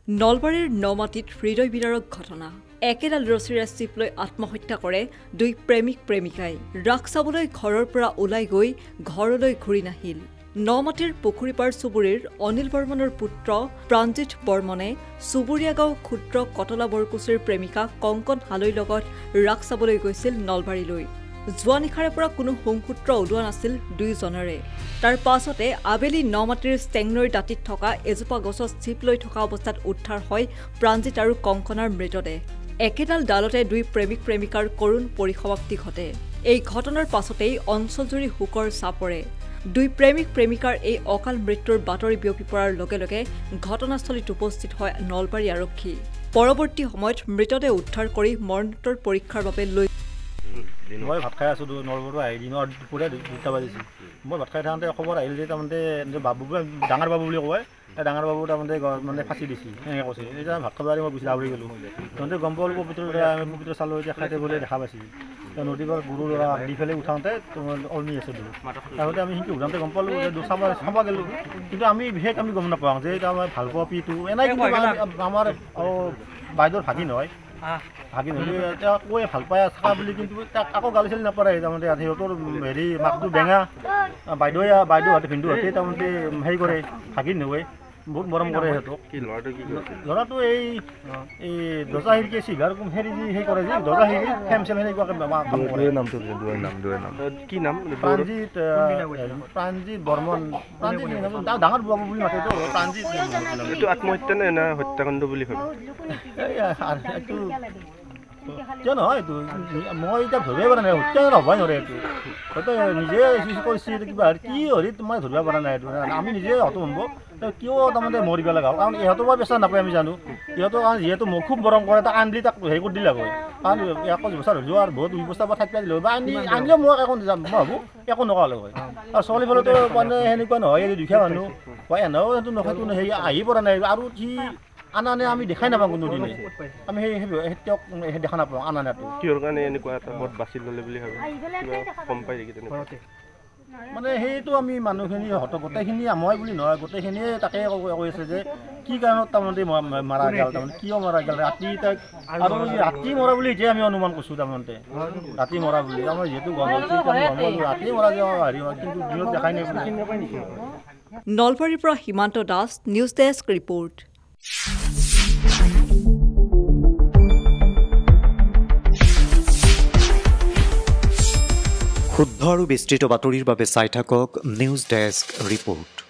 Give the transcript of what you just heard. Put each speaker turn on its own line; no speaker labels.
নলবাৰীৰ নমাটিত হৃদয় বিদাৰক ঘটনা একেডাল ৰছীৰে চিপ লৈ আত্মহত্যা কৰে দুই প্ৰেমিক প্ৰেমিকাই ৰাস চাবলৈ ঘৰৰ পৰা ওলাই গৈ ঘৰলৈ ঘূৰি নাহিল নমাটিৰ পুখুৰীপাৰ চুবুৰীৰ অনিল বৰ্মনৰ পুত্ৰ প্ৰাঞ্জিত বৰ্মনে চুবুৰীয়া গাঁও ক্ষুদ্ৰ কটলা বৰকুচিৰ প্ৰেমিকা কংকন হালৈৰ লগত ৰাস চাবলৈ গৈছিল নলবাৰীলৈ যোৱা নিশাৰে পৰা কোনো সংসূত্ৰ ওলোৱা নাছিল দুইজনৰে তাৰ পাছতে আবেলি নমাটিৰ ষ্টেংনৈৰ দাঁতিত থকা এজোপা গছত চিপ লৈ থকা অৱস্থাত উদ্ধাৰ হয় প্ৰাঞ্জিত আৰু কংকনাৰ মৃতদেহ একেডাল ডালতে দুই প্ৰেমিক প্ৰেমিকাৰ কৰুণ পৰিসমাপ্তি ঘটে এই ঘটনাৰ পাছতেই অঞ্চলজুৰি হুকৰ চাপ পৰে দুই প্ৰেমিক প্ৰেমিকাৰ এই অকাল মৃত্যুৰ বাতৰি বিয়পি পৰাৰ লগে লগে ঘটনাস্থলীত উপস্থিত হয় নলবাৰী আৰক্ষী পৰৱৰ্তী সময়ত মৃতদেহ উদ্ধাৰ কৰি মৰণোত্তৰ পৰীক্ষাৰ বাবে লৈ
মই ভাত খাই আছোঁ নলবাৰী আহি দিনৰ দুপৰীয়া 2টা বাজিছিল মই ভাত খাই থাকোঁতে খবৰ আহিল যে তাৰমানে বাবু ডাঙৰ বাবু বুলি কয় ডাঙৰ বাবু তাৰমানে মানে ফাঁচি দিছে এনেকৈ কৈছে এতিয়া ভাত খাব মই গুচি আৱৰি গ'লোঁ তহঁতে গম পালোঁ পবিত্ৰ চালোঁ এতিয়া খাইতে গ'লে দেখা পাইছিল নদীৰ পৰা গৰু ল'ৰা দি পেলাই উঠাওঁতে অলমি আছে বোলো তাৰপিছতে আমি সিহঁতে উঠাওঁতে গম পালোঁ যে চাব গ'লোঁ কিন্তু আমি বিশেষ আমি গম নাপাওঁ যে এতিয়া আমাৰ ভাল পোৱা পিটো এনেই কিন্তু আমাৰ বাইদেউৰ ভাগিন হয় ভাগিন হ'লে এতিয়া কৈ ভাল পাই থকা বুলি কিন্তু তাক আকৌ গালি চালি নাপাৰে তাৰমানে সিহঁতৰ হেৰি মাকটো বেঙা বাইদেউহঁতে ভিন্দুহঁতে তাৰমানে হেৰি কৰে ভাগিন নহয় বহুত মৰম কৰে সিহঁতক ল'ৰাটো এই দৰ্জা খিৰিকী চিগাৰ হেৰি যি সেই কৰে যে দৰ্জা খিৰিকী ফেম চেম সেনেকুৱাকৈ
কি নাম
প্ৰাঞ্জিত বৰ্মন ডাঙৰ বাবু বুলি মাতেতো প্ৰাঞ্জিত
এইটো আত্মহত্যা নে না হত্যাকাণ্ড বুলি ভাবে
এইটো কিয় নহয় এইটো মই এতিয়া ধৰিব পৰা নাই হত্যা নহবই নোৱাৰে এইটো হয়তো নিজে কৰিছে কিবা কি হৰি মই ধৰিব পৰা নাই এইটো আমি নিজে হয়তো হ'ব কিয় তাৰমানে মৰিব লগা হ'ল কাৰণ ইহঁতৰ পৰা বেচা নাপায় আমি জানো ইহঁতৰ কাৰণ যিহেতু মোক খুব মৰম কৰে তাক আনলি তাক হেৰি কৰি দিলে হয় কাৰণ 21 বছৰ হৈ যোৱা আৰু বহুত ব্যৱস্থা পৰা থাকিব দিলে বা আনিলেও মই একো যাম মই ভাবোঁ একো নকৰালে হয় আৰু ছোৱালী ফালেতো মানে সেনেকুৱা নহয় এই দুখীয়া মানুহ বা এনেও সেইটো নকয়তো হেৰি আহি পৰা নাই আৰু সি আনানে আমি দেখাই নাপাওঁ কোনোদিনে আমি সেই তেওঁক দেখা নাপাওঁ আনানেটো
কিহৰ কাৰণে এনেকুৱা এটা পথ বাছি ল'লে বুলি ভাবে কম পাই নেকি তেনেকুৱা
মানে সেইটো আমি মানুহখিনি গোটেইখিনি মই বুলি নহয় গোটেইখিনিয়ে তাকে কৈ আছে যে কি কাৰণত তাৰমানে মাৰা গ'ল তাৰমানে কিয় মাৰা গ'ল ৰাতি তাক আৰু ৰাতি মৰা বুলি এতিয়া আমি অনুমান কৰিছোঁ তাৰমানে ৰাতি মৰা বুলি আমাৰ যিহেতু গম পাইছোঁ ৰাতি মৰা যোৱা হেৰি হয় কিন্তু দিনত দেখাই নাই
নলবাৰীৰ পৰা Himanta Das news desk report
শুদ্ধ আৰু বিস্তৃত বাতৰিৰ বাবে চাই থাকক নিউজ ডেস্ক ৰিপৰ্ট।